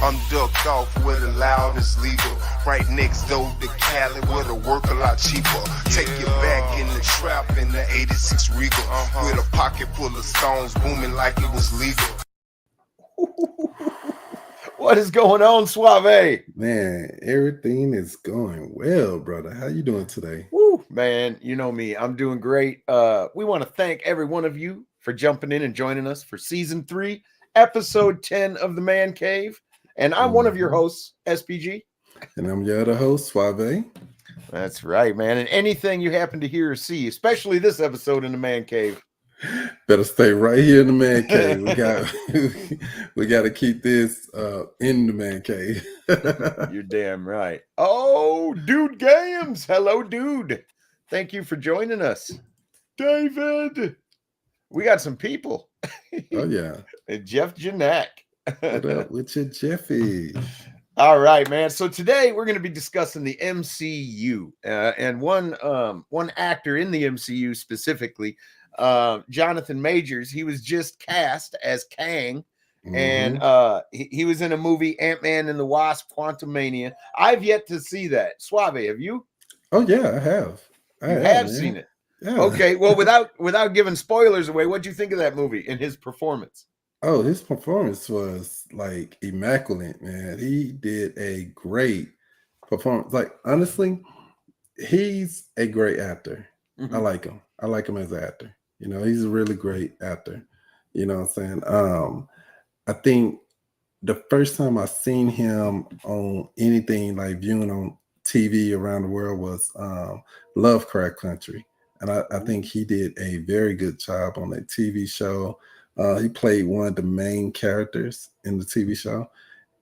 I'm ducked off where the loud is legal. Right next door to Cali where the work a lot cheaper. Take you back in the trap in the 86 Regal. With a pocket full of stones booming like it was legal. What is going on, Suave? Man, everything is going well, brother. How you doing today? Woo, man, you know me. I'm doing great. We want to thank every one of you for jumping in and joining us for season 3, episode 10 of the Man Cave. And I'm one of your hosts, SPG. And I'm your other host, Suave. That's right, man. And anything you happen to hear or see, especially this episode in the Man Cave, better stay right here in the Man Cave. We got to keep this in the Man Cave. You're damn right. Oh, Dude Games. Hello, dude. Thank you for joining us. David. We got some people. Oh, yeah. Jeff Janak. What up with your Jeffy? All right, man. So today we're going to be discussing the MCU and one actor in the MCU specifically, Jonathan Majors. He was just cast as Kang, and he was in a movie Ant-Man and the Wasp: Quantumania. I've yet to see that. Suave, have you? Oh yeah, I have. I have seen it. Yeah. Okay. Well, without giving spoilers away, what'd you think of that movie and his performance? Oh, his performance was like immaculate, man. He did a great performance. Like, honestly, he's a great actor. Mm-hmm. I like him. I like him as an actor. You know, he's a really great actor. You know what I'm saying? I think the first time I seen him on anything like viewing on TV around the world was Lovecraft Country. And I think he did a very good job on that TV show. He played one of the main characters in the TV show.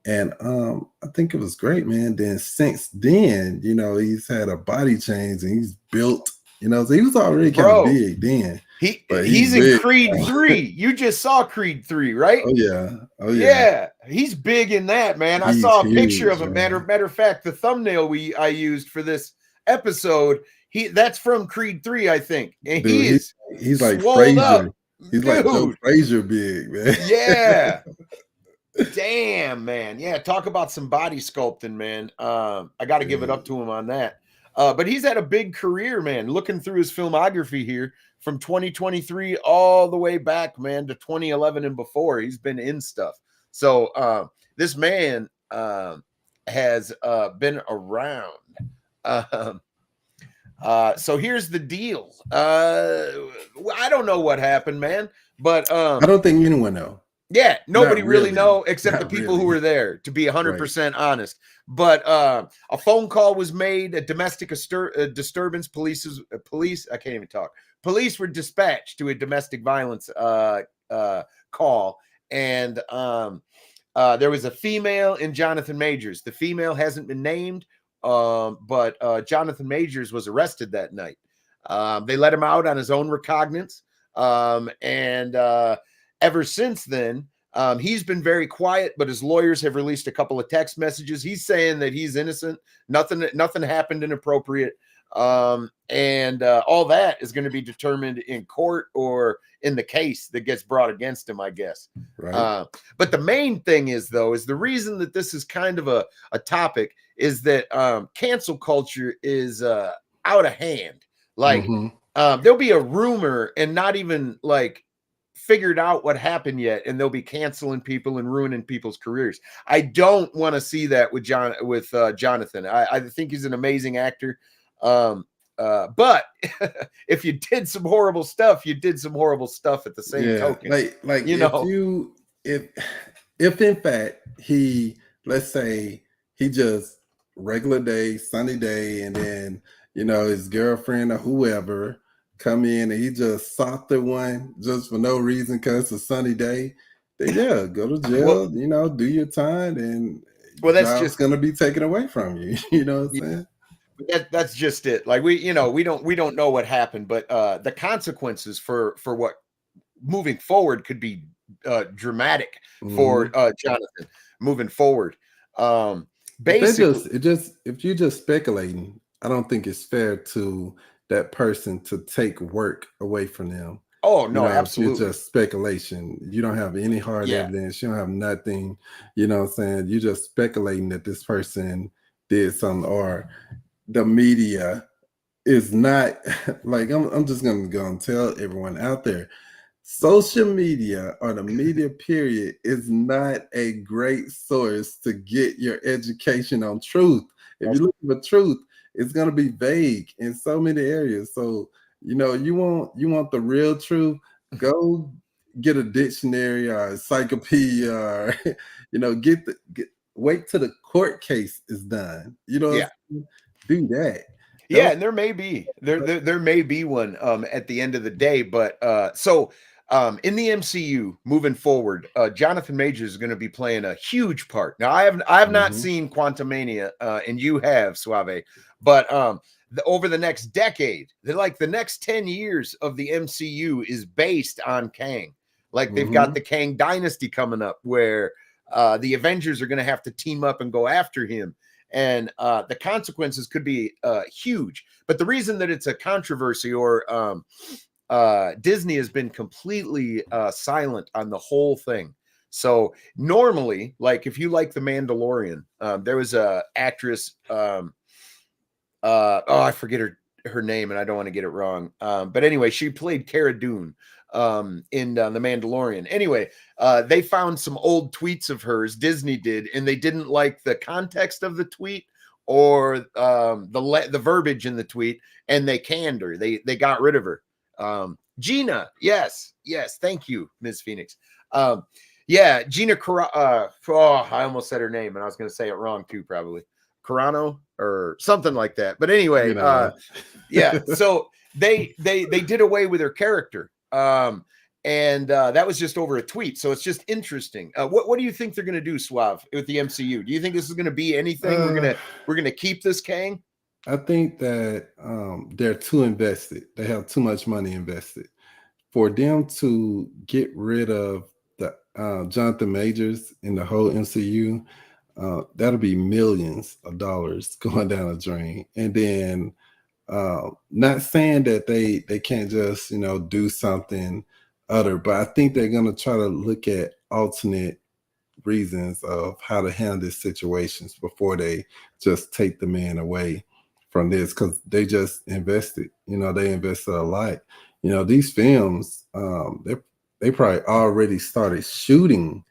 And I think it was great, man. Then since then, you know, he's had a body change and he's built, you know, so he was already kind of big then. He's in Creed 3. You just saw Creed 3, right? Oh, yeah. Oh, yeah. Yeah, he's big in that, man. I saw a picture of him. Matter of fact, the thumbnail I used for this episode, that's from Creed 3, I think. And dude, he's like Frazier. Up. He's like Joe Frazier big, man. Yeah. Damn, man. Yeah, talk about some body sculpting, man. I got to give it up to him on that. But he's had a big career, man. Looking through his filmography here from 2023 all the way back, man, to 2011 and before. He's been in stuff. So this man has been around. So here's the deal. I don't know what happened, man, but I don't think anyone knows. Yeah, nobody really know except the people who were there, to be 100% honest. But a phone call was made, a domestic disturbance. Police, I can't even talk. Police were dispatched to a domestic violence call, and there was a female in Jonathan Majors. The female hasn't been named, but Jonathan Majors was arrested that night. They let him out on his own recognizance, and ever since then, he's been very quiet, but his lawyers have released a couple of text messages. He's saying that he's innocent. Nothing happened inappropriate. And all that is going to be determined in court or in the case that gets brought against him, I guess. Right. But the main thing is the reason that this is kind of a topic is that cancel culture is out of hand. Like, there'll be a rumor and not even like figured out what happened yet, and they'll be canceling people and ruining people's careers. I don't want to see that with Jonathan. I think he's an amazing actor. But if you did some horrible stuff, you did some horrible stuff at the same token. Like you know, if in fact let's say he just regular day, sunny day, and then you know his girlfriend or whoever come in and he just socked the one just for no reason because it's a sunny day, then go to jail, you know, do your time, and that's just gonna be taken away from you. You know what I'm saying? That's just it. Like we don't know what happened, but the consequences for what moving forward could be dramatic for Jonathan moving forward. Basically, if you're just speculating, I don't think it's fair to that person to take work away from them. Oh You no, know, it's absolutely. just speculation. You don't have any hard Yeah. evidence. You don't have nothing. You know what I'm saying? You're just speculating that this person did something, or the media is not like I'm just gonna go and tell everyone out there. Social media or the media period is not a great source to get your education on truth. If you That's, look for truth, it's gonna be vague in so many areas. So you want the real truth, go get a dictionary or a encyclopedia, or get wait till the court case is done. yeah. Do that. Yeah, Don't and there may be one at the end of the day, but so in the MCU moving forward, Jonathan Majors is going to be playing a huge part. Now I have not Mhm, seen Quantumania, and you have, Suave, but over the next decade, like the next 10 years of the MCU is based on Kang. Like they've got mhm, the Kang dynasty coming up where the Avengers are going to have to team up and go after him, and the consequences could be huge. But the reason that it's a controversy, or Disney has been completely silent on the whole thing. So normally, like if you like The Mandalorian, there was a actress. I forget her name, and I don't want to get it wrong. But anyway, she played Cara Dune in The Mandalorian. Anyway, they found some old tweets of hers, Disney did, and they didn't like the context of the tweet or the verbiage in the tweet, and they canned her. They got rid of her. Gina, yes, thank you, Ms. Phoenix. Yeah, Gina I almost said her name, and I was going to say it wrong too, probably. Carano or something like that. But anyway, you know. yeah. So they did away with her character, and that was just over a tweet. So it's just interesting. What do you think they're going to do, Suave, with the MCU? Do you think this is going to be anything? uh, We're gonna keep this Kang? I think that they're too invested. They have too much money invested. For them to get rid of the Jonathan Majors in the whole MCU, that'll be millions of dollars going down the drain. And then, not saying that they can't just do something other, but I think they're gonna try to look at alternate reasons of how to handle these situations before they just take the man away from this, because they just invested. They invested a lot. These films, they probably already started shooting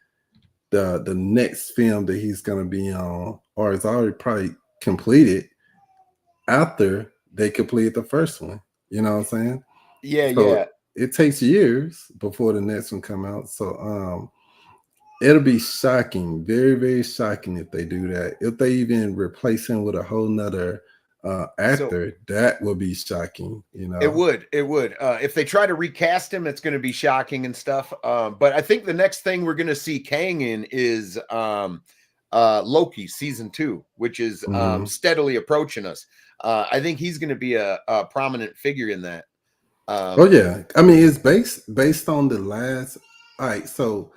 the next film that he's going to be on, or it's already probably completed after they completed the first one. You know what I'm saying? Yeah, So yeah. it takes years before the next one come out. So it'll be shocking, very, very shocking if they do that. If they even replace him with a whole nother So actor, that would be shocking, it would. It would. If they try to recast him, it's going to be shocking and stuff. But I think the next thing we're going to see Kang in is Loki season 2, which is Mhm. steadily approaching us. I think he's going to be a prominent figure in that. Oh Um, yeah. I mean, it's based on the last. All right, so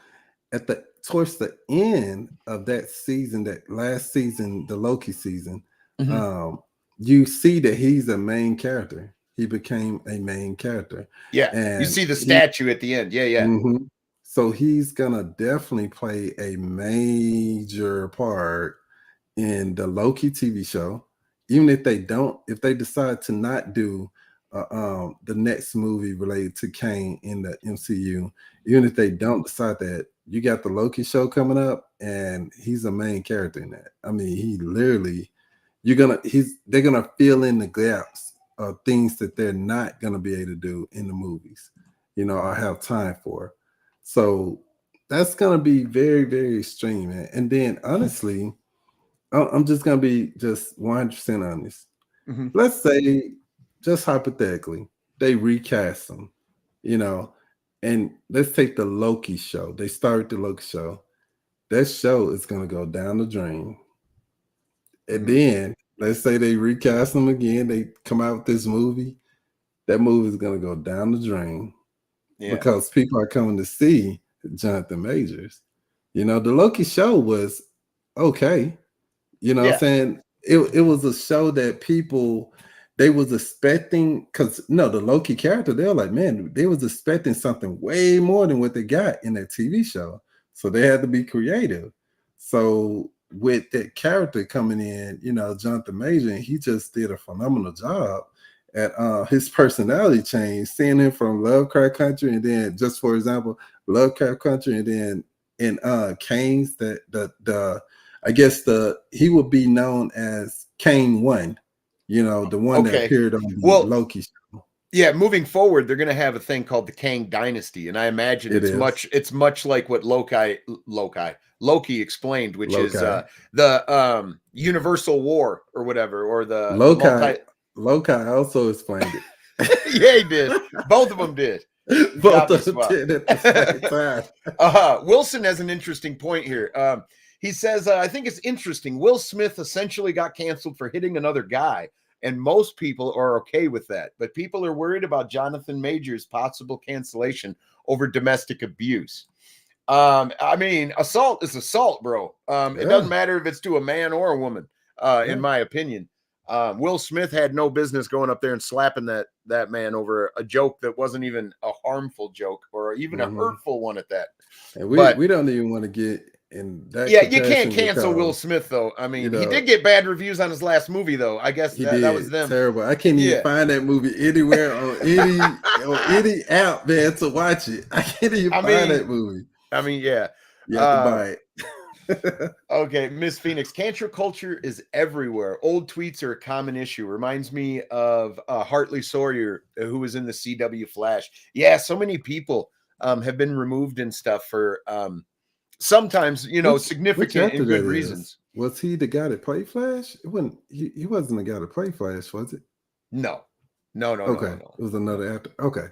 at the towards the end of that season, that last season, the Loki season, Mhm. um, you see that he's a main character. He became a main character, Yeah, you and see the he. statue at the end. Yeah, yeah, Mhm. So he's gonna definitely play a major part in the Loki TV show. Even if they don't, if they decide to not do the next movie related to Kane in the MCU, even if they don't decide that, you got the Loki show coming up, and he's a main character in that. I mean, he literally, they're gonna fill in the gaps of things that they're not gonna be able to do in the movies, or have time for. So that's gonna be very, very extreme, man. And then honestly, I'm just gonna be just 100% honest. hmm Let's say, just hypothetically, they recast them, you know, and let's take the Loki show. They start the Loki show. That show is gonna go down the drain. And hmm then let's say they recast them again. They come out with this movie. That movie is gonna go down the drain yeah, because people are coming to see Jonathan Majors. The Loki show was okay. You know what I'm yeah. saying? It was a show that people they was expecting, because no, the Loki character, they were like, man, they was expecting something way more than what they got in that TV show. So they had to be creative. So with that character coming in, you know, Jonathan Major, he just did a phenomenal job at his personality change, seeing him from Lovecraft Country, and then just for example, Lovecraft Country, and then in Kang's the I guess he would be known as Kang 1, you know, the one that appeared on the Loki show. Yeah, moving forward, they're going to have a thing called the Kang Dynasty, and I imagine it's much like what Loki explained, which is the Universal War or whatever, or the Loki also explained it. Yeah, he did. Both of them did. Both of them did at the same time. Wilson has an interesting point here. He says, I think it's interesting. Will Smith essentially got canceled for hitting another guy, and most people are okay with that. But people are worried about Jonathan Major's possible cancellation over domestic abuse. I mean, assault is assault, bro. It doesn't matter if it's to a man or a woman, in my opinion. Will Smith had no business going up there and slapping that man over a joke that wasn't even a harmful joke or even a hurtful one at that. And we don't even want to get in that. Yeah, you can't cancel Will Smith though. I mean, he did get bad reviews on his last movie though. I guess that was them. Terrible. I can't even find that movie anywhere on any app, man, to watch it. I can't even find that movie. I mean, yeah. You have to buy it. Okay, Miss Phoenix, cancel culture is everywhere. Old tweets are a common issue. Reminds me of Hartley Sawyer, who was in the CW Flash. Yeah, so many people have been removed and stuff for sometimes, you know, significant and good reasons. Was he the guy that played Flash? It wasn't. He wasn't the guy that played Flash, was it? No. Okay, no. It was another actor. Okay,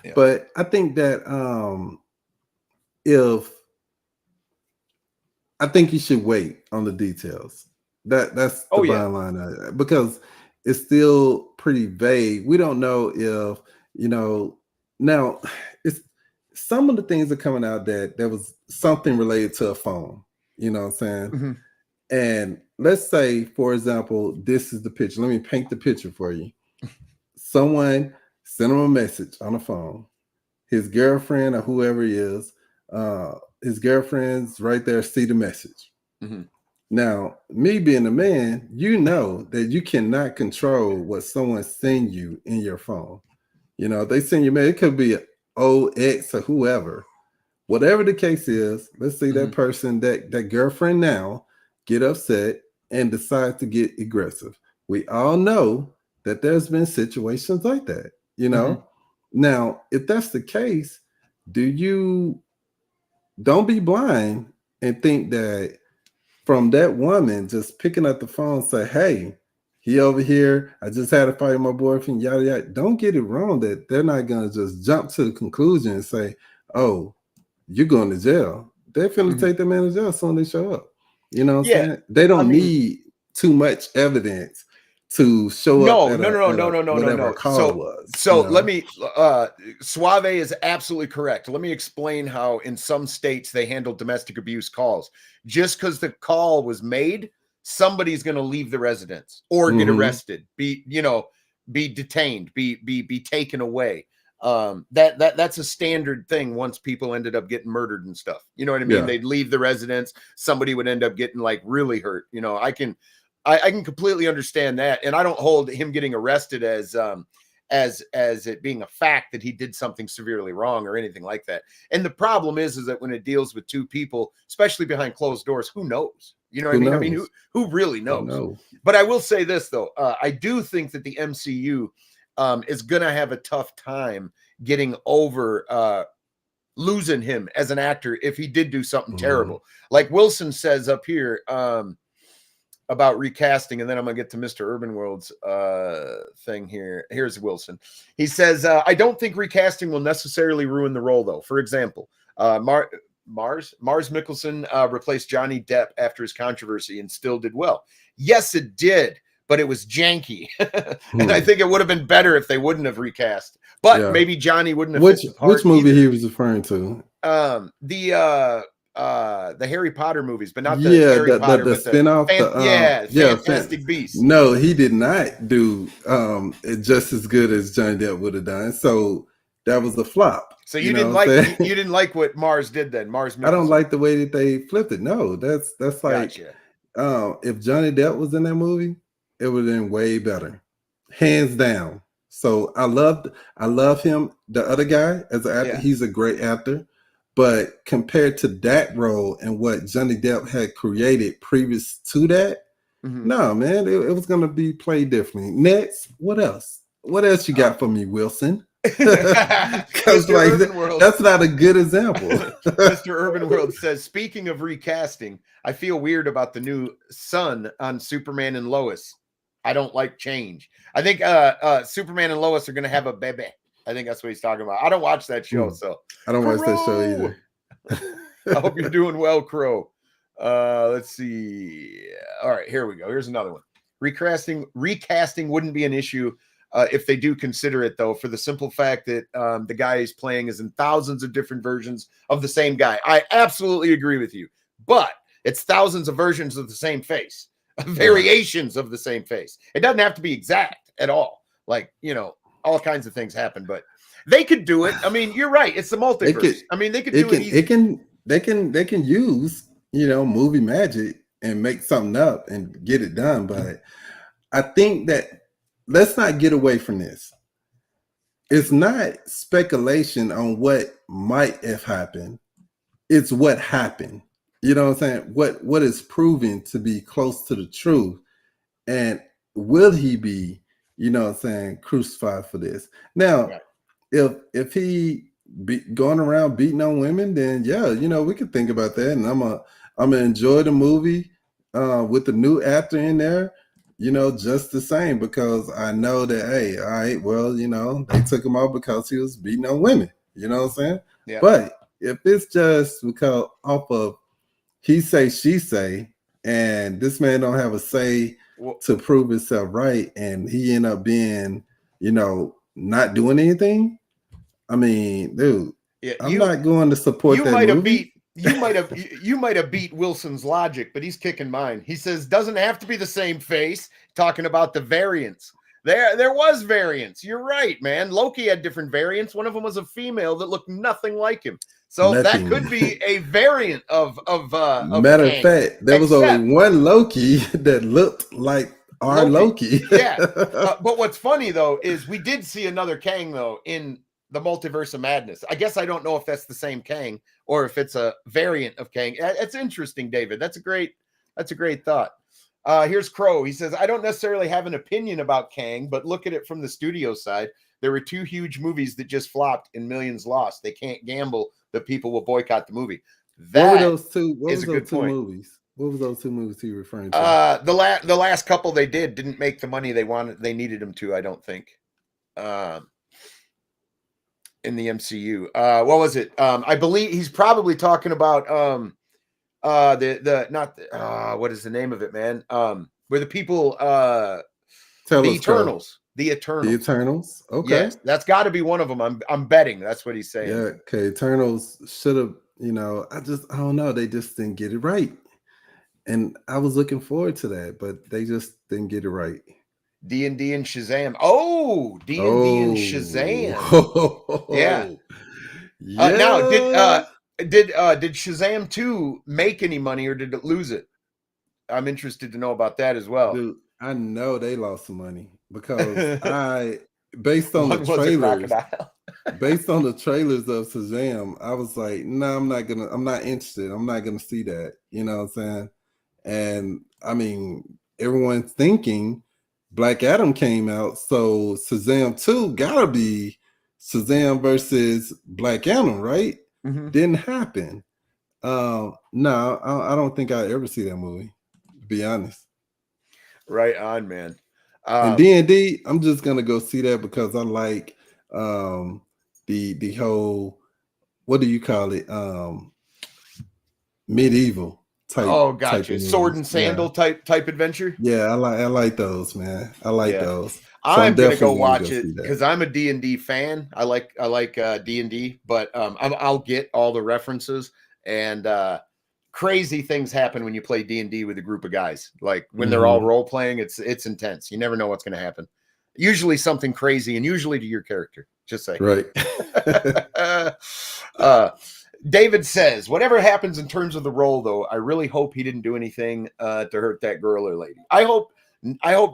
yeah. But I think that I think you should wait on the details. That's the bottom line, because it's still pretty vague. We don't know if, you know, now it's some of the things are coming out that there was something related to a phone, you know what I'm saying? Mm-hmm. And let's say, for example, this is the picture. Let me paint the picture for you. Someone sent him a message on the phone. His girlfriend or whoever he is, his girlfriend's right there, see the message. Mm-hmm. Now, me being a man, you know that you cannot control what someone sends you in your phone. You know, they send you, man, it could be an old ex or whoever. Whatever the case is, let's see that person, that girlfriend now, get upset and decide to get aggressive. We all know that there's been situations like that, you know? Now, if that's the case, don't be blind and think that from that woman just picking up the phone and say, hey, he over here, I just had a fight with my boyfriend, yada, yada. Don't get it wrong that they're not going to just jump to the conclusion and say, oh, you're going to jail. They're finna take the man to jail as soon as they show up. You know what I'm saying? They don't need too much evidence to show up. No. So let me, Suave is absolutely correct. Let me explain how in some states they handle domestic abuse calls. Just because the call was made, somebody's going to leave the residence or get arrested, be detained, be taken away. That's a standard thing. Once people ended up getting murdered and stuff, you know what I mean? They'd leave the residence. Somebody would end up getting like really hurt. You know, I can completely understand that. And I don't hold him getting arrested as it being a fact that he did something severely wrong or anything like that. And the problem is that when it deals with two people, especially behind closed doors, who knows? You know what I mean? I mean, who really knows? But I will say this though. I do think that the MCU is going to have a tough time getting over losing him as an actor if he did do something terrible. Like Wilson says up here about recasting, and then I'm going to get to Mr. Urban World's thing here. Here's Wilson. He says, I don't think recasting will necessarily ruin the role, though. For example, Mars Mikkelsen replaced Johnny Depp after his controversy and still did well. Yes, it did, but it was janky. And I think it would have been better if they wouldn't have recast. But maybe Johnny wouldn't have. Which movie he was referring to? the Harry Potter movies, but not the Yeah, Harry Potter, the but the spinoff, Fantastic Beasts. No, he did not do it just as good as Johnny Depp would have done. So that was a flop. So you know what I'm saying? you didn't like what Mars did then, Mars Mikkelsen. I don't like the way that they flipped it. No, that's like Gotcha. If Johnny Depp was in that movie, it would have been way better, hands down. So I love him. The other guy as an actor, he's a great actor. But compared to that role and what Johnny Depp had created previous to that, no, man, it was going to be played differently. Next, what else? What else you got for me, Wilson? Because like that's not a good example. Mr. Urban World says, speaking of recasting, I feel weird about the new Sun on Superman and Lois. I don't like change. I think Superman and Lois are going to have a baby. I think that's what he's talking about. I don't watch that show, so I don't watch that show either. I hope you're doing well, Crow. Let's see. All right, here we go. Here's another one. Recasting wouldn't be an issue if they do consider it, though, for the simple fact that the guy he's playing is in thousands of different versions of the same guy. I absolutely agree with you, but it's thousands of versions of the same face, variations of the same face. It doesn't have to be exact at all. Like, you know, all kinds of things happen, but they could do it. I mean, you're right. It's the multiverse. They could do it easy. They can use, you know, movie magic and make something up and get it done. But I think that let's not get away from this. It's not speculation on what might have happened. It's what happened. You know what I'm saying? What is proven to be close to the truth. And will he be, you know what I'm saying, crucified for this? Now, if he be going around beating on women, then yeah, you know, we could think about that. And I'm gonna enjoy the movie with the new actor in there, you know, just the same, because I know that, hey, all right, well, you know, they took him out because he was beating on women. You know what I'm saying? Yeah. But if it's just because off of he say, she say, and this man don't have a say to prove himself right, and he end up being, you know, not doing anything. I mean, dude, I'm not going to support that movie. You might have beat Wilson's logic, but he's kicking mine. He says doesn't have to be the same face. Talking about the variants. There was variants. You're right, man. Loki had different variants. One of them was a female that looked nothing like him. So that could be a variant of matter of fact, there was only one Loki that looked like our Loki. But what's funny though is we did see another Kang though in the Multiverse of Madness. I guess I don't know if that's the same Kang or if it's a variant of Kang. It's interesting, David. That's a great thought. Here's Crow. He says, I don't necessarily have an opinion about Kang, but look at it from the studio side. There were 2 huge movies that just flopped and millions lost. They can't gamble that people will boycott the movie. What were those two movies? What was those 2 movies you referring to? The last couple they didn't make the money they needed them to, I don't think. In the MCU. What was it? I believe he's probably talking about what is the name of it, man? Where the people the Eternals. The Eternals. Okay. Yes, that's got to be one of them. I'm betting that's what he's saying. Yeah, okay. Eternals should have, you know, I don't know. They just didn't get it right. And I was looking forward to that, but they just didn't get it right. D&D and Shazam. Oh, D&D and Shazam. Yeah. Now, did Shazam 2 make any money or did it lose it? I'm interested to know about that as well. Dude, I know they lost some money because based on the trailers of Shazam, I was like, no, I'm not interested. I'm not gonna see that. You know what I'm saying? And I mean, everyone's thinking Black Adam came out, so Shazam 2 gotta be Shazam versus Black Adam, right? Didn't happen. No, I don't think I'll ever see that movie, to be honest. Right on, man. And D&D, I'm just gonna go see that because I like the whole, what do you call it? Medieval type. Oh, gotcha. Type sword and sandal type adventure. Yeah, I like those, man. I like those. So I'm gonna go watch it because I'm a D&D fan. I like D&D, but I'll get all the references And crazy things happen when you play D&D with a group of guys. Like when they're all role playing, it's intense. You never know what's going to happen. Usually something crazy, and usually to your character. Just say Right. David says, whatever happens in terms of the role, though, I really hope he didn't do anything to hurt that girl or lady. I hope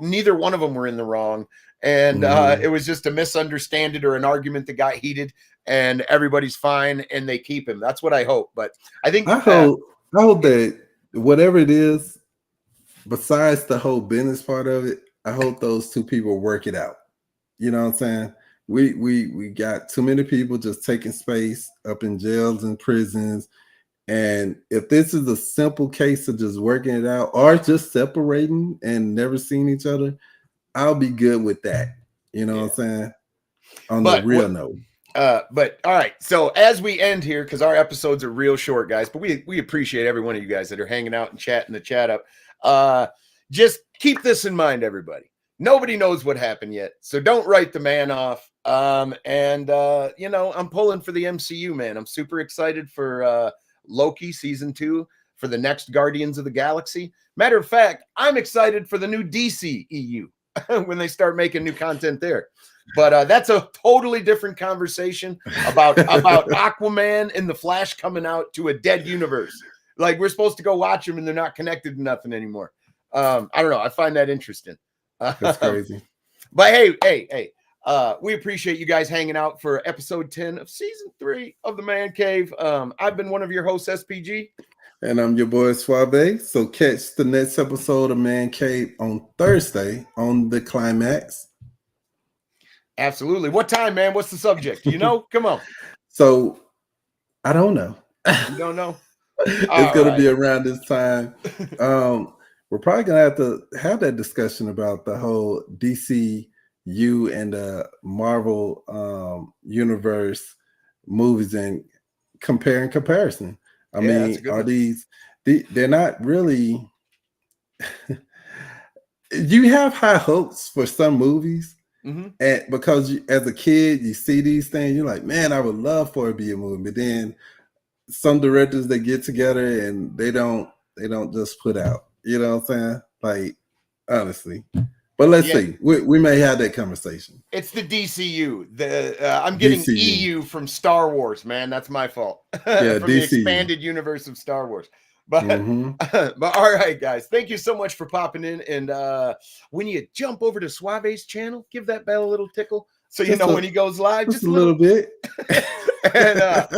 neither one of them were in the wrong, and it was just a misunderstanding or an argument that got heated, and everybody's fine, and they keep him. That's what I hope. But I think I hope that whatever it is, besides the whole business part of it, I hope those two people work it out. You know what I'm saying? We got too many people just taking space up in jails and prisons. And if this is a simple case of just working it out or just separating and never seeing each other, I'll be good with that. You know what I'm saying? On the real note. But all right. So as we end here, because our episodes are real short, guys, but we appreciate every one of you guys that are hanging out and chatting the chat up. Just keep this in mind, everybody. Nobody knows what happened yet, so don't write the man off. You know, I'm pulling for the MCU, man. I'm super excited for Loki season 2, for the next Guardians of the Galaxy. Matter of fact, I'm excited for the new DC EU when they start making new content there. But that's a totally different conversation about Aquaman and the Flash coming out to a dead universe. Like, we're supposed to go watch them and they're not connected to nothing anymore. I don't know. I find that interesting. That's crazy. But hey, we appreciate you guys hanging out for episode 10 of season 3 of the Man Cave. I've been one of your hosts, SPG. And I'm your boy Suave. So catch the next episode of Man Cave on Thursday on the Climax. Absolutely. What time, man? What's the subject? You know? Come on. So I don't know. You don't know? It's going to be around this time. We're probably going to have to have that discussion about the whole DCU and the Marvel universe movies and comparison. I mean, are they're not really, you have high hopes for some movies, and because as a kid, you see these things, you're like, man, I would love for it to be a movie. But then some directors, they get together and they don't just put out. You know what I'm saying? Like, honestly. But let's see. We may have that conversation. It's the DCU. I'm getting DCU. EU from Star Wars, man. That's my fault. Yeah, from DCU. The expanded universe of Star Wars. But but all right, guys. Thank you so much for popping in. And when you jump over to Suave's channel, give that bell a little tickle so you know when he goes live. Just a little bit. And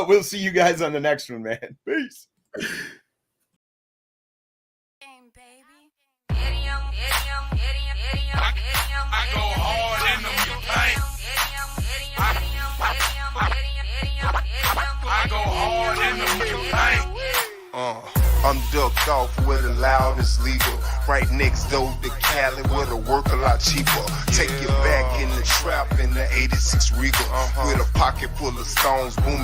we'll see you guys on the next one, man. Peace. I go hard in the paint. I go hard in the paint. I'm ducked off where the loud is legal. Right next door to Cali where the work a lot cheaper. Take you back in the trap in the 86 Regal. With a pocket full of stones booming